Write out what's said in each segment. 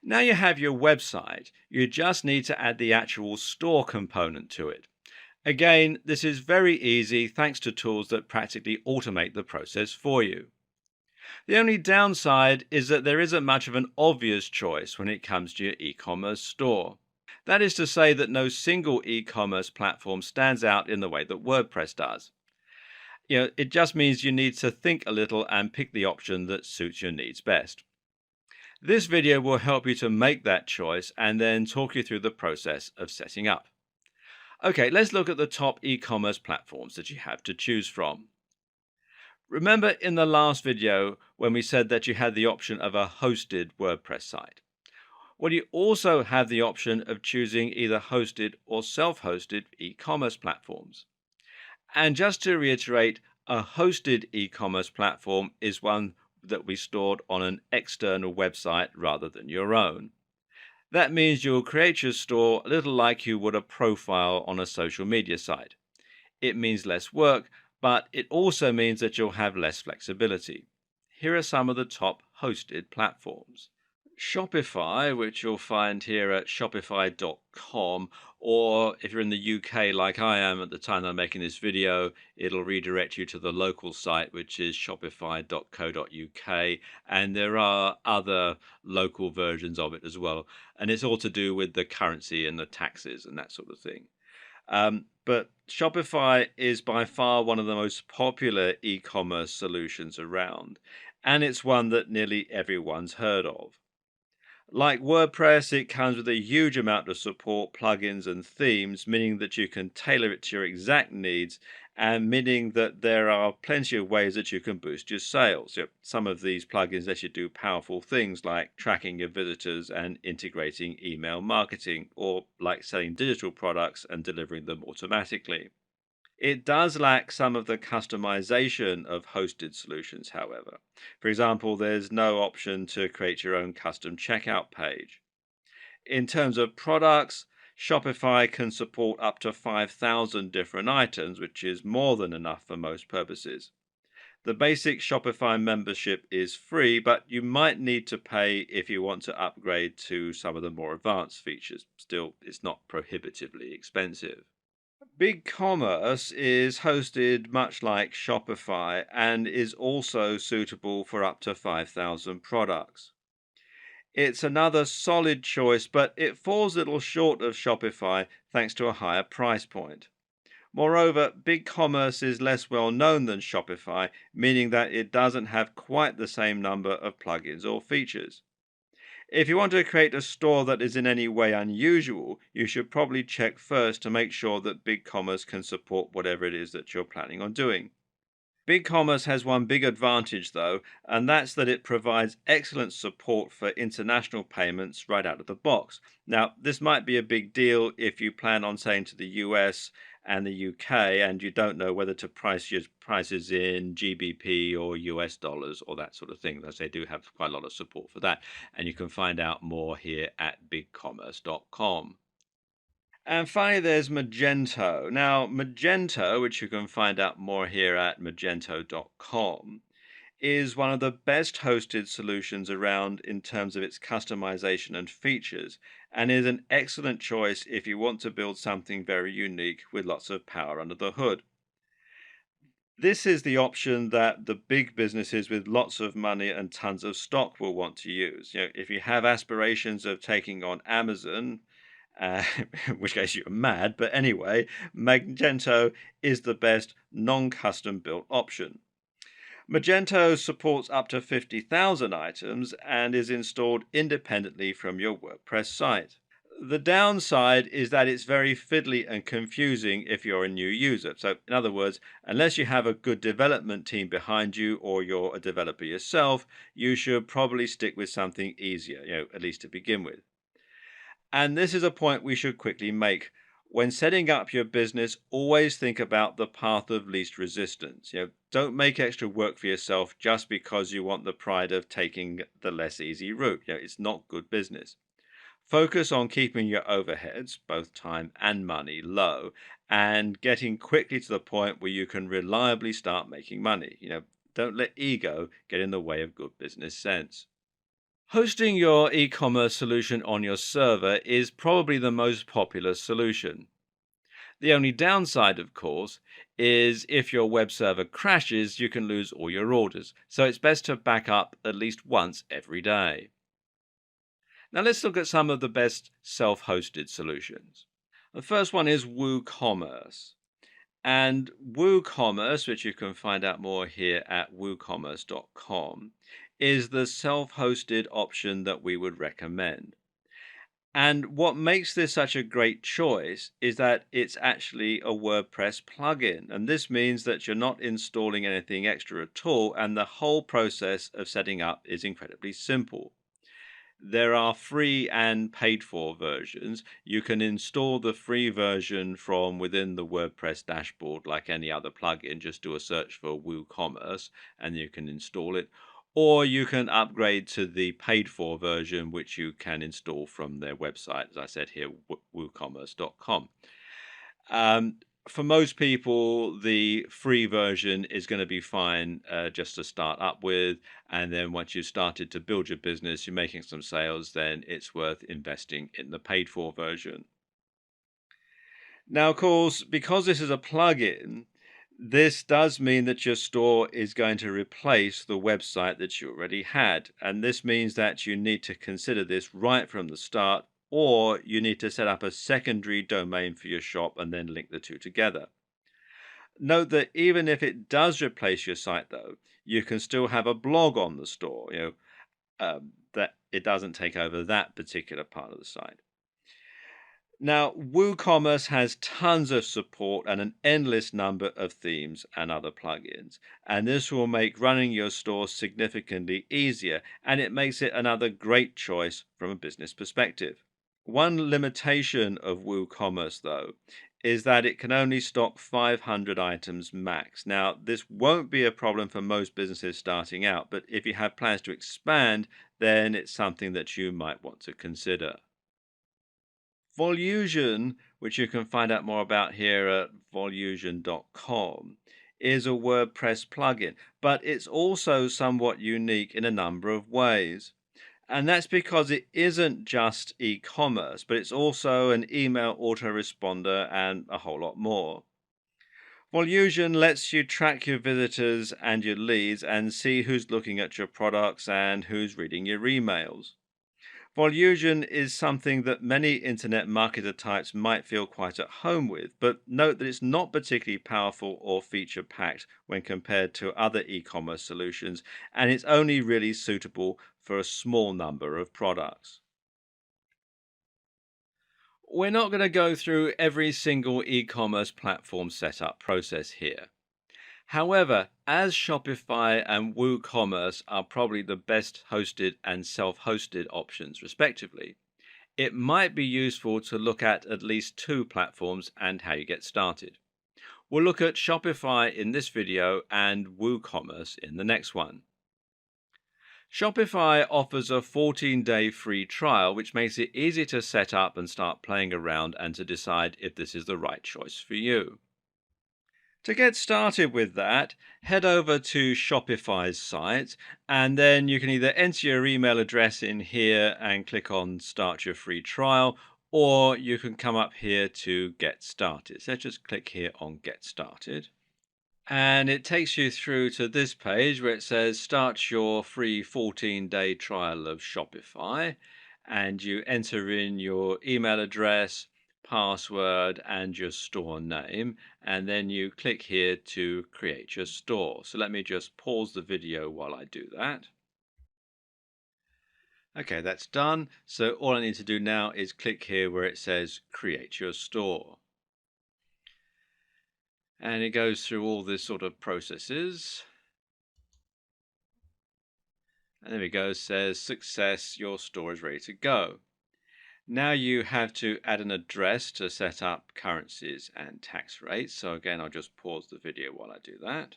Now you have your website, you just need to add the actual store component to it. Again, this is very easy thanks to tools that practically automate the process for you. The only downside is that there isn't much of an obvious choice when it comes to your e-commerce store. That is to say that no single e-commerce platform stands out in the way that WordPress does. It just means you need to think a little and pick the option that suits your needs best. This video will help you to make that choice and then talk you through the process of setting up. Okay, let's look at the top e-commerce platforms that you have to choose from. Remember in the last video when we said that you had the option of a hosted WordPress site? Well, you also have the option of choosing either hosted or self-hosted e-commerce platforms. And just to reiterate, a hosted e-commerce platform is one that we stored on an external website rather than your own. That means you'll create your store a little like you would a profile on a social media site. It means less work, but it also means that you'll have less flexibility. Here are some of the top hosted platforms. Shopify, which you'll find here at shopify.com, or if you're in the UK like I am at the time I'm making this video, it'll redirect you to the local site, which is shopify.co.uk, and there are other local versions of it as well. And it's all to do with the currency and the taxes and that sort of thing. But Shopify is by far one of the most popular e commerce solutions around, and it's one that nearly everyone's heard of. Like WordPress, it comes with a huge amount of support, plugins, and themes, meaning that you can tailor it to your exact needs, and meaning that there are plenty of ways that you can boost your sales. Some of these plugins let you do powerful things like tracking your visitors and integrating email marketing, or like selling digital products and delivering them automatically. It does lack some of the customization of hosted solutions, however. For example, there's no option to create your own custom checkout page. In terms of products, Shopify can support up to 5,000 different items, which is more than enough for most purposes. The basic Shopify membership is free, but you might need to pay if you want to upgrade to some of the more advanced features. Still, it's not prohibitively expensive. BigCommerce is hosted much like Shopify and is also suitable for up to 5,000 products. It's another solid choice, but it falls a little short of Shopify thanks to a higher price point. Moreover, BigCommerce is less well known than Shopify, meaning that it doesn't have quite the same number of plugins or features. If you want to create a store that is in any way unusual, you should probably check first to make sure that BigCommerce can support whatever it is that you're planning on doing. BigCommerce has one big advantage though, and that's that it provides excellent support for international payments right out of the box. Now, this might be a big deal if you plan on saying to the US and the UK and you don't know whether to price your prices in GBP or US dollars or that sort of thing, as they do have quite a lot of support for that. And you can find out more here at bigcommerce.com. And finally, there's Magento. Now, Magento, which you can find out more here at magento.com, is one of the best hosted solutions around in terms of its customization and features, and is an excellent choice if you want to build something very unique with lots of power under the hood. This is the option that the big businesses with lots of money and tons of stock will want to use. If you have aspirations of taking on Amazon, uh, in which case you're mad, but anyway, Magento is the best non-custom built option. Magento supports up to 50,000 items and is installed independently from your WordPress site. The downside is that it's very fiddly and confusing if you're a new user. So, in other words, unless you have a good development team behind you or you're a developer yourself, you should probably stick with something easier, at least to begin with. And this is a point we should quickly make. When setting up your business, always think about the path of least resistance. Don't make extra work for yourself just because you want the pride of taking the less easy route. It's not good business. Focus on keeping your overheads, both time and money, low and getting quickly to the point where you can reliably start making money. Don't let ego get in the way of good business sense. Hosting your e-commerce solution on your server is probably the most popular solution. The only downside, of course, is if your web server crashes, you can lose all your orders. So it's best to back up at least once every day. Now let's look at some of the best self-hosted solutions. The first one is WooCommerce. And WooCommerce, which you can find out more here at woocommerce.com, is the self-hosted option that we would recommend. And what makes this such a great choice is that it's actually a WordPress plugin. And this means that you're not installing anything extra at all, and the whole process of setting up is incredibly simple. There are free and paid for versions. You can install the free version from within the WordPress dashboard like any other plugin. Just do a search for WooCommerce and you can install it. Or you can upgrade to the paid for version, which you can install from their website, as I said here, woocommerce.com. Um, for most people, the free version is going to be fine just to start up with. And then once you've started to build your business, you're making some sales, then it's worth investing in the paid for version. Now, of course, because this is a plugin, this does mean that your store is going to replace the website that you already had. And this means that you need to consider this right from the start, or you need to set up a secondary domain for your shop and then link the two together. Note that even if it does replace your site, though, you can still have a blog on the store, that it doesn't take over that particular part of the site. Now, WooCommerce has tons of support and an endless number of themes and other plugins. And this will make running your store significantly easier, and it makes it another great choice from a business perspective. One limitation of WooCommerce, though, is that it can only stock 500 items max. Now, this won't be a problem for most businesses starting out, but if you have plans to expand, then it's something that you might want to consider. Volusion, which you can find out more about here at volusion.com, is a WordPress plugin, but it's also somewhat unique in a number of ways. And that's because it isn't just e-commerce, but it's also an email autoresponder and a whole lot more. Volusion lets you track your visitors and your leads and see who's looking at your products and who's reading your emails. Volusion is something that many internet marketer types might feel quite at home with, but note that it's not particularly powerful or feature packed when compared to other e commerce solutions, and it's only really suitable for a small number of products. We're not going to go through every single e commerce platform setup process here. However, as Shopify and WooCommerce are probably the best hosted and self hosted options, respectively, it might be useful to look at least two platforms and how you get started. We'll look at Shopify in this video and WooCommerce in the next one. Shopify offers a 14-day free trial, which makes it easy to set up and start playing around and to decide if this is the right choice for you. To get started with that, head over to Shopify's site, and then you can either enter your email address in here and click on Start Your Free Trial, or you can come up here to Get Started. So just click here on Get Started. And it takes you through to this page where it says Start Your Free 14-day trial of Shopify. And you enter in your email address, password, and your store name, and then you click here to create your store. So let me just pause the video while I do that. Okay, that's done. So all I need to do now is click here where it says create your store. And it goes through all this sort of processes. And there we go, it says success, your store is ready to go. Now you have to add an address to set up currencies and tax rates. So again, I'll just pause the video while I do that.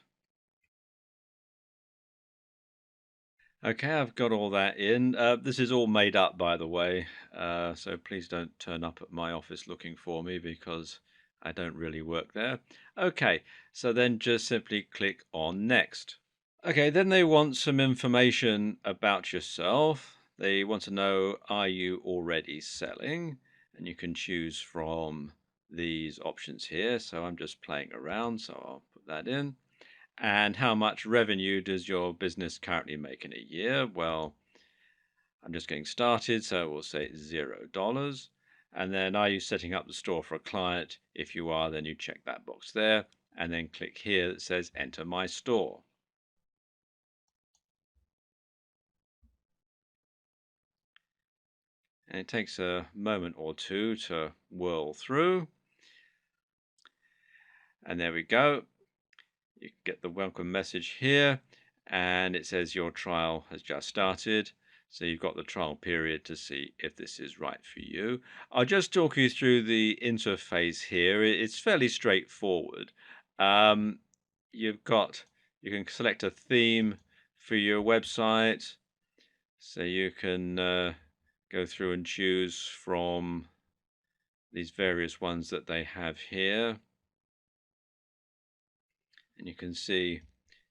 Okay, I've got all that in. This is all made up, by the way. So please don't turn up at my office looking for me because I don't really work there. Okay, so then just simply click on Next. Okay, then they want some information about yourself. They want to know, are you already selling? And you can choose from these options here. So I'm just playing around, so I'll put that in. And how much revenue does your business currently make in a year? Well, I'm just getting started, so we'll say $0. And then, are you setting up the store for a client? If you are, then you check that box there, and then click here that says enter my store. And it takes a moment or two to whirl through. And there we go. You get the welcome message here, and it says your trial has just started. So you've got the trial period to see if this is right for you. I'll just talk you through the interface here. It's fairly straightforward. Um, you've got, you can select a theme for your website. So you can go through and choose from these various ones that they have here. And you can see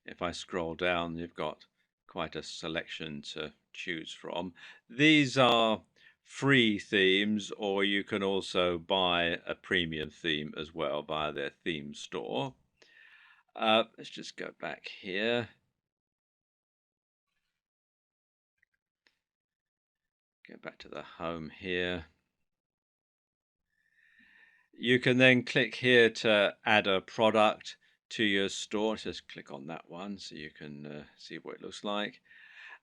if I scroll down, you've got quite a selection to choose from. These are free themes, or you can also buy a premium theme as well via their theme store. Let's just go back here. Go back to the home here. You can then click here to add a product to your store. Just click on that one so you can see what it looks like.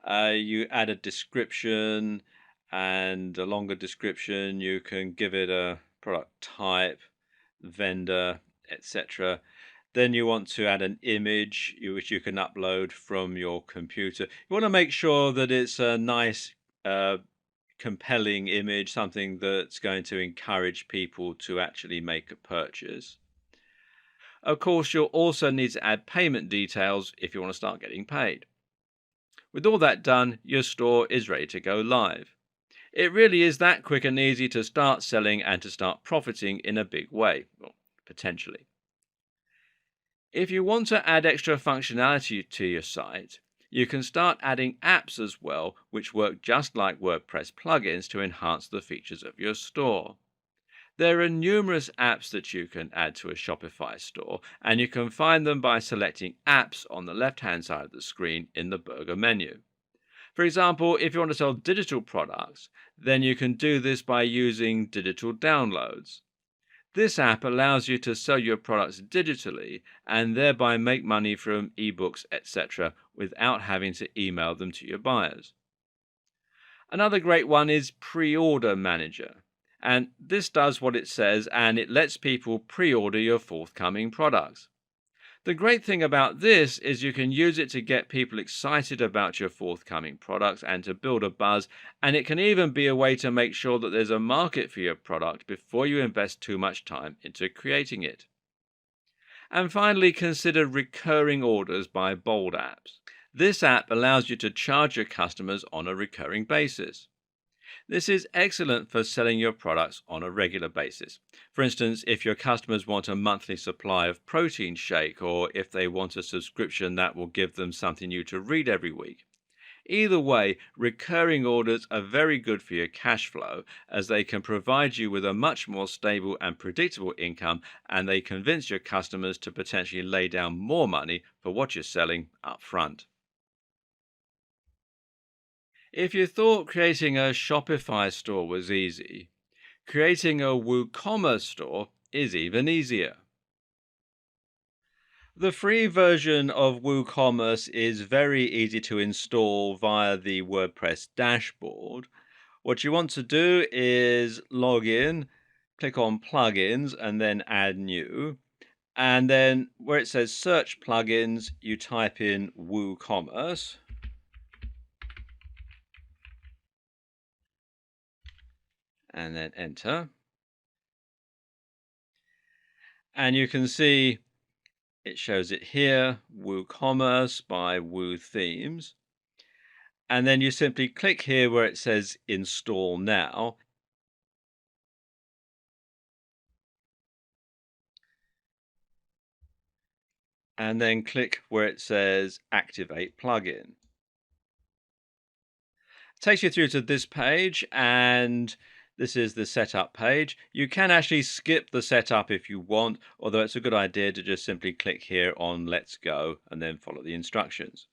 You add a description and a longer description. You can give it a product type, vendor, etc. Then you want to add an image which you can upload from your computer. You want to make sure that it's a nice, compelling image, something that's going to encourage people to actually make a purchase. Of course, you'll also need to add payment details if you want to start getting paid. With all that done, your store is ready to go live. It really is that quick and easy to start selling and to start profiting in a big way, well, potentially. If you want to add extra functionality to your site, you can start adding apps as well, which work just like WordPress plugins to enhance the features of your store. There are numerous apps that you can add to a Shopify store, and you can find them by selecting Apps on the left-hand side of the screen in the burger menu. For example, if you want to sell digital products, then you can do this by using digital downloads. This app allows you to sell your products digitally and thereby make money from ebooks, etc., without having to email them to your buyers. Another great one is Pre-Order Manager. And this does what it says, and it lets people pre-order your forthcoming products. The great thing about this is you can use it to get people excited about your forthcoming products and to build a buzz, and it can even be a way to make sure that there's a market for your product before you invest too much time into creating it. And finally, consider recurring orders by Bold Apps. This app allows you to charge your customers on a recurring basis. This is excellent for selling your products on a regular basis. For instance, if your customers want a monthly supply of protein shake, or if they want a subscription that will give them something new to read every week. Either way, recurring orders are very good for your cash flow, as they can provide you with a much more stable and predictable income, and they convince your customers to potentially lay down more money for what you're selling up front. If you thought creating a Shopify store was easy, creating a WooCommerce store is even easier. The free version of WooCommerce is very easy to install via the WordPress dashboard. What you want to do is log in, click on plugins, and then add new. And then where it says search plugins, you type in WooCommerce and then enter. And you can see it shows it here, WooCommerce by Woo Themes. And then you simply click here where it says install now. And then click where it says activate plugin. Takes you through to this page, and this is the setup page. You can actually skip the setup if you want, although it's a good idea to just simply click here on Let's Go and then follow the instructions.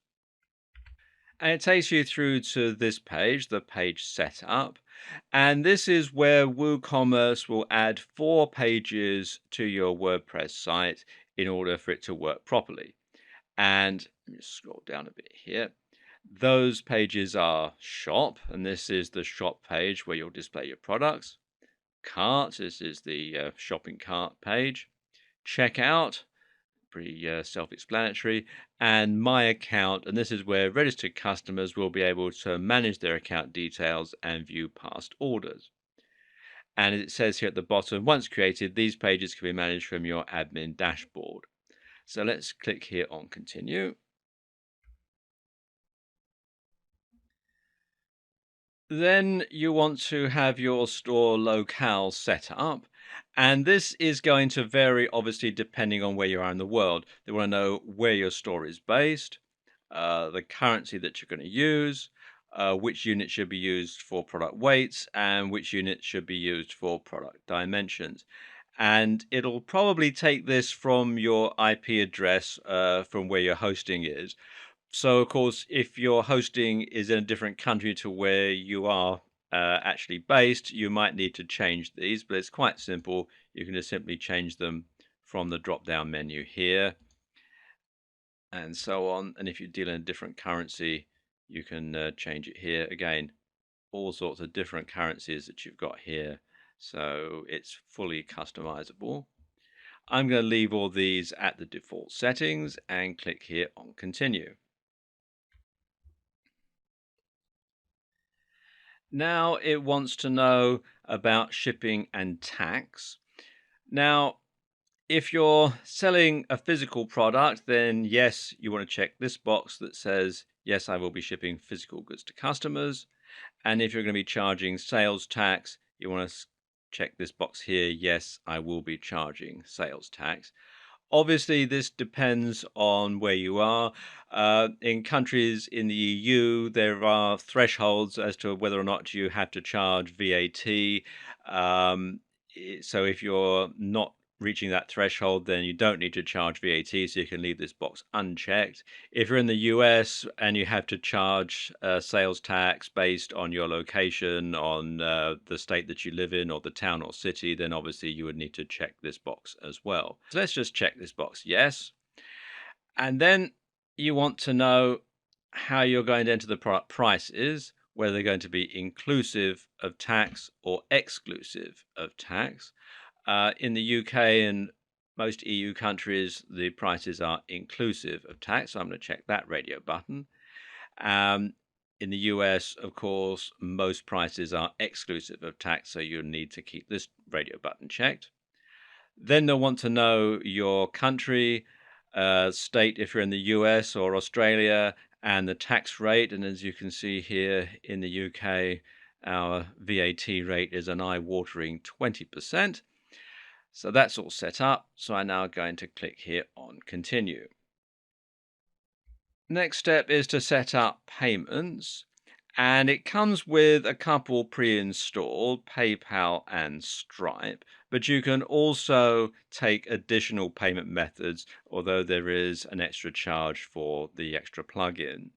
And it takes you through to this page, the page setup. And this is where WooCommerce will add 4 pages to your WordPress site in order for it to work properly. And let me scroll down a bit here. Those pages are shop, and this is the shop page where you'll display your products. Cart, this is the shopping cart page. Checkout, pretty self-explanatory. And my account, and this is where registered customers will be able to manage their account details and view past orders. And it says here at the bottom, once created, these pages can be managed from your admin dashboard. So let's click here on continue. Then you want to have your store locale set up. And this is going to vary, obviously, depending on where you are in the world. They want to know where your store is based, the currency that you're going to use, which unit should be used for product weights, and which unit should be used for product dimensions. And it'll probably take this from your IP address from where your hosting is. So, of course, if your hosting is in a different country to where you are actually based, you might need to change these, but it's quite simple. You can just simply change them from the drop down menu here and so on. And if you deal in a different currency, you can change it here. Again, all sorts of different currencies that you've got here. So it's fully customizable. I'm going to leave all these at the default settings and click here on continue. Now it wants to know about shipping and tax. Now, if you're selling a physical product, then yes, you want to check this box that says, yes, I will be shipping physical goods to customers. And if you're going to be charging sales tax, you want to check this box here, yes, I will be charging sales tax. Obviously, this depends on where you are. In countries in the EU, there are thresholds as to whether or not you have to charge VAT. So if you're not reaching that threshold, then you don't need to charge VAT, so you can leave this box unchecked. If you're in the US and you have to charge sales tax based on your location, on the state that you live in, or the town or city, then obviously you would need to check this box as well. So let's just check this box, yes. And then you want to know how you're going to enter the product prices, whether they're going to be inclusive of tax or exclusive of tax. In the UK and most EU countries, the prices are inclusive of tax. So I'm going to check that radio button. In the US, of course, most prices are exclusive of tax, so you need to keep this radio button checked. Then they'll want to know your country, state if you're in the US or Australia, and the tax rate. And as you can see here in the UK, our VAT rate is an eye-watering 20%. So that's all set up. So I'm now going to click here on continue. Next step is to set up payments. And it comes with a couple pre-installed, PayPal and Stripe, but you can also take additional payment methods, although there is an extra charge for the extra plugin.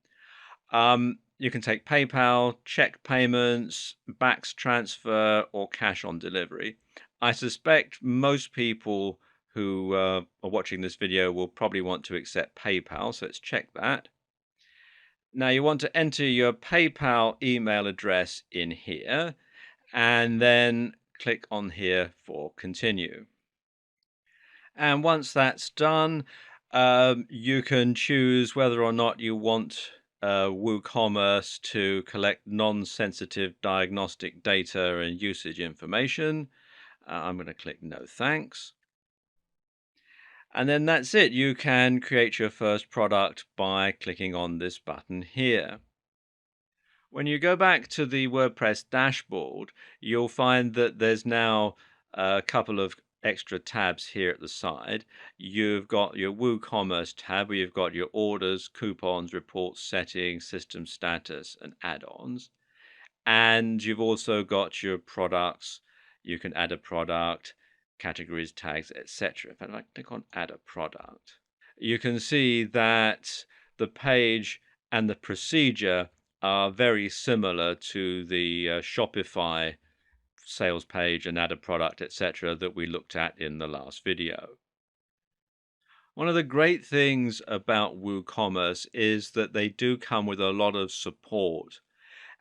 You can take PayPal, check payments, backs transfer, or cash on delivery. I suspect most people who are watching this video will probably want to accept PayPal, so let's check that. Now you want to enter your PayPal email address in here and then click on here for continue. And once that's done, you can choose whether or not you want WooCommerce to collect non-sensitive diagnostic data and usage information. I'm going to click no thanks. And then that's it. You can create your first product by clicking on this button here. When you go back to the WordPress dashboard, you'll find that there's now a couple of extra tabs here at the side. You've got your WooCommerce tab where you've got your orders, coupons, reports, settings, system status, and add-ons. And you've also got your products. You can add a product, categories, tags, etc. If I click on add a product, you can see that the page and the procedure are very similar to the Shopify sales page and add a product, etc., that we looked at in the last video. One of the great things about WooCommerce is that they do come with a lot of support.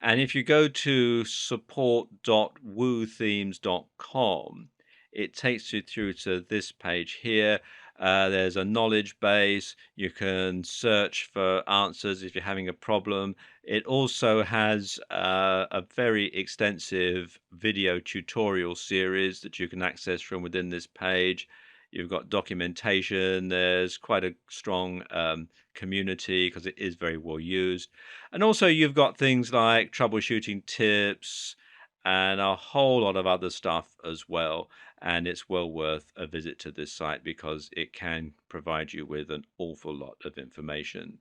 And if you go to support.woothemes.com, it takes you through to this page here. There's a knowledge base. You can search for answers if you're having a problem. It also has a very extensive video tutorial series that you can access from within this page. You've got documentation. There's quite a strong community because it is very well used. And also, you've got things like troubleshooting tips and a whole lot of other stuff as well. And it's well worth a visit to this site because it can provide you with an awful lot of information.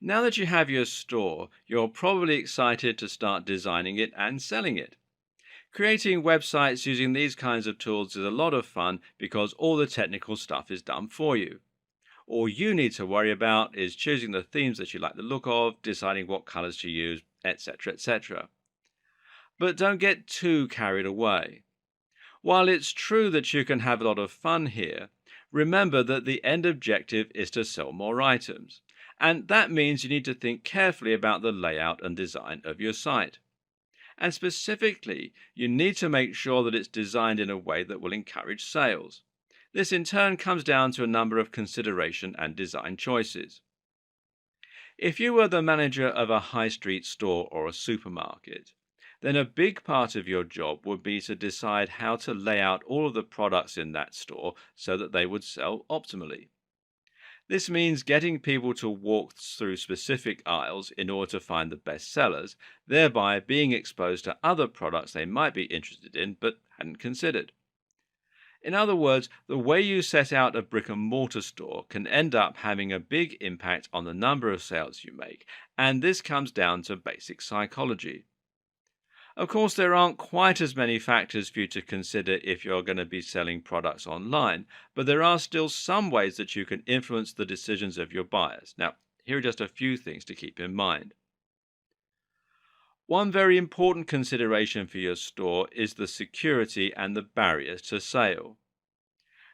Now that you have your store, you're probably excited to start designing it and selling it. Creating websites using these kinds of tools is a lot of fun because all the technical stuff is done for you. All you need to worry about is choosing the themes that you like the look of, deciding what colors to use, etc., etc. But don't get too carried away. While it's true that you can have a lot of fun here, remember that the end objective is to sell more items. And that means you need to think carefully about the layout and design of your site. And specifically, you need to make sure that it's designed in a way that will encourage sales. This in turn comes down to a number of consideration and design choices. If you were the manager of a high street store or a supermarket, then a big part of your job would be to decide how to lay out all of the products in that store so that they would sell optimally. This means getting people to walk through specific aisles in order to find the best sellers, thereby being exposed to other products they might be interested in but hadn't considered. In other words, the way you set out a brick and mortar store can end up having a big impact on the number of sales you make, and this comes down to basic psychology. Of course, there aren't quite as many factors for you to consider if you're going to be selling products online, but there are still some ways that you can influence the decisions of your buyers. Now, here are just a few things to keep in mind. One very important consideration for your store is the security and the barriers to sale.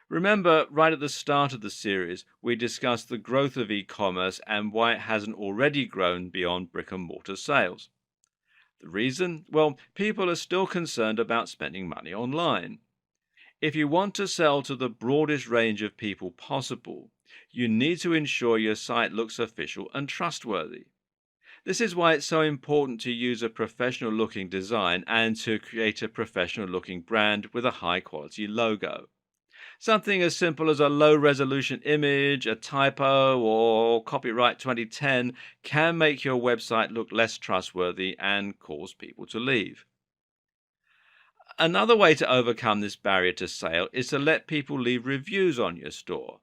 Remember, right at the start of the series, we discussed the growth of e-commerce and why it hasn't already grown beyond brick and mortar sales. The reason? Well, people are still concerned about spending money online. If you want to sell to the broadest range of people possible, you need to ensure your site looks official and trustworthy. This is why it's so important to use a professional looking design and to create a professional looking brand with a high quality logo. Something as simple as a low resolution image, a typo, or copyright 2010 can make your website look less trustworthy and cause people to leave. Another way to overcome this barrier to sale is to let people leave reviews on your store.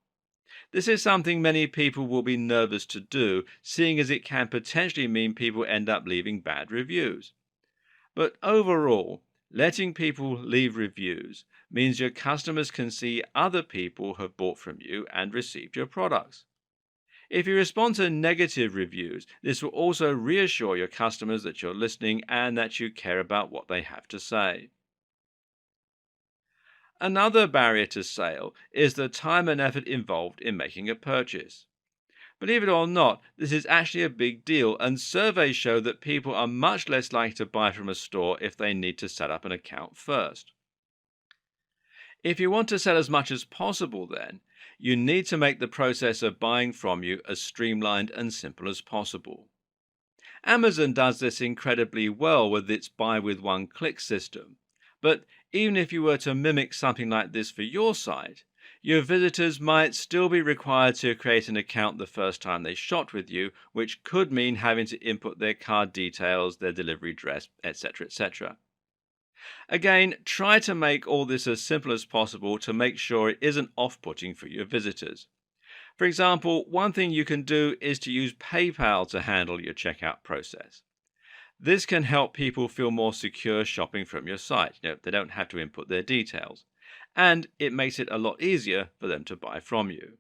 This is something many people will be nervous to do, seeing as it can potentially mean people end up leaving bad reviews. But overall, letting people leave reviews means your customers can see other people have bought from you and received your products. If you respond to negative reviews, this will also reassure your customers that you're listening and that you care about what they have to say. Another barrier to sale is the time and effort involved in making a purchase. Believe it or not, this is actually a big deal, and surveys show that people are much less likely to buy from a store if they need to set up an account first. If you want to sell as much as possible, then, you need to make the process of buying from you as streamlined and simple as possible. Amazon does this incredibly well with its buy with one click system. But even if you were to mimic something like this for your site, your visitors might still be required to create an account the first time they shop with you, which could mean having to input their card details, their delivery address, etc., etc. Again, try to make all this as simple as possible to make sure it isn't off-putting for your visitors. For example, one thing you can do is to use PayPal to handle your checkout process. This can help people feel more secure shopping from your site. They don't have to input their details. And it makes it a lot easier for them to buy from you.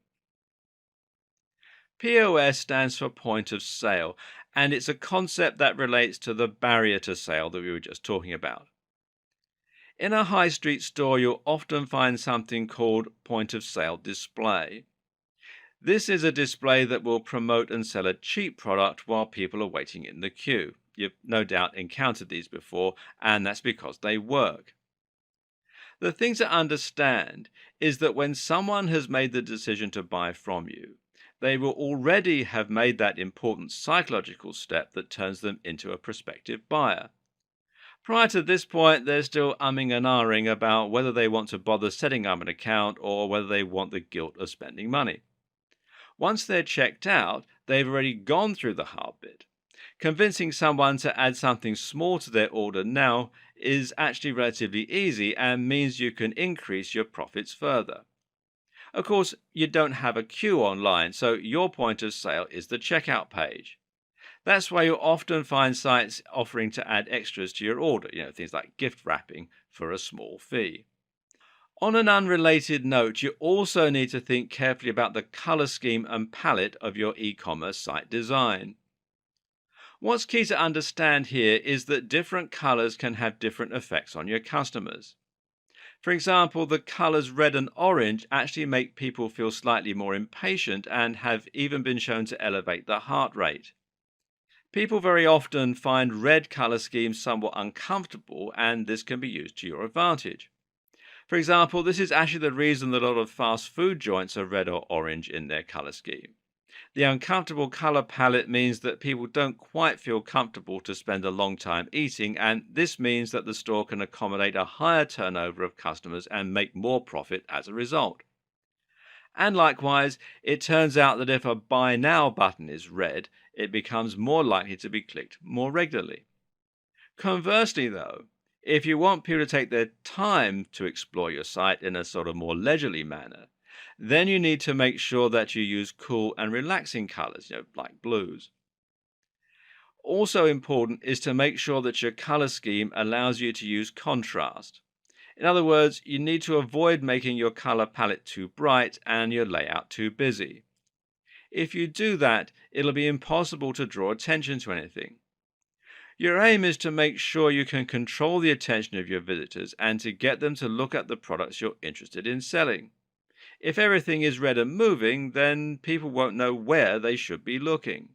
POS stands for point of sale, and it's a concept that relates to the barrier to sale that we were just talking about. In a high street store, you'll often find something called point of sale display. This is a display that will promote and sell a cheap product while people are waiting in the queue. You've no doubt encountered these before, and that's because they work. The thing to understand is that when someone has made the decision to buy from you, they will already have made that important psychological step that turns them into a prospective buyer. Prior to this point, they're still umming and ahhing about whether they want to bother setting up an account or whether they want the guilt of spending money. Once they're checked out, they've already gone through the hard bit. Convincing someone to add something small to their order now is actually relatively easy and means you can increase your profits further. Of course, you don't have a queue online, so your point of sale is the checkout page. That's why you'll often find sites offering to add extras to your order, things like gift wrapping for a small fee. On an unrelated note, you also need to think carefully about the color scheme and palette of your e-commerce site design. What's key to understand here is that different colors can have different effects on your customers. For example, the colors red and orange actually make people feel slightly more impatient and have even been shown to elevate the heart rate. People very often find red color schemes somewhat uncomfortable, and this can be used to your advantage. For example, this is actually the reason that a lot of fast food joints are red or orange in their color scheme. The uncomfortable color palette means that people don't quite feel comfortable to spend a long time eating, and this means that the store can accommodate a higher turnover of customers and make more profit as a result. And likewise, it turns out that if a buy now button is red, it becomes more likely to be clicked more regularly. Conversely, though, if you want people to take their time to explore your site in a sort of more leisurely manner, then you need to make sure that you use cool and relaxing colors, like blues. Also important is to make sure that your color scheme allows you to use contrast. In other words, you need to avoid making your color palette too bright and your layout too busy. If you do that, it'll be impossible to draw attention to anything. Your aim is to make sure you can control the attention of your visitors and to get them to look at the products you're interested in selling. If everything is red and moving, then people won't know where they should be looking.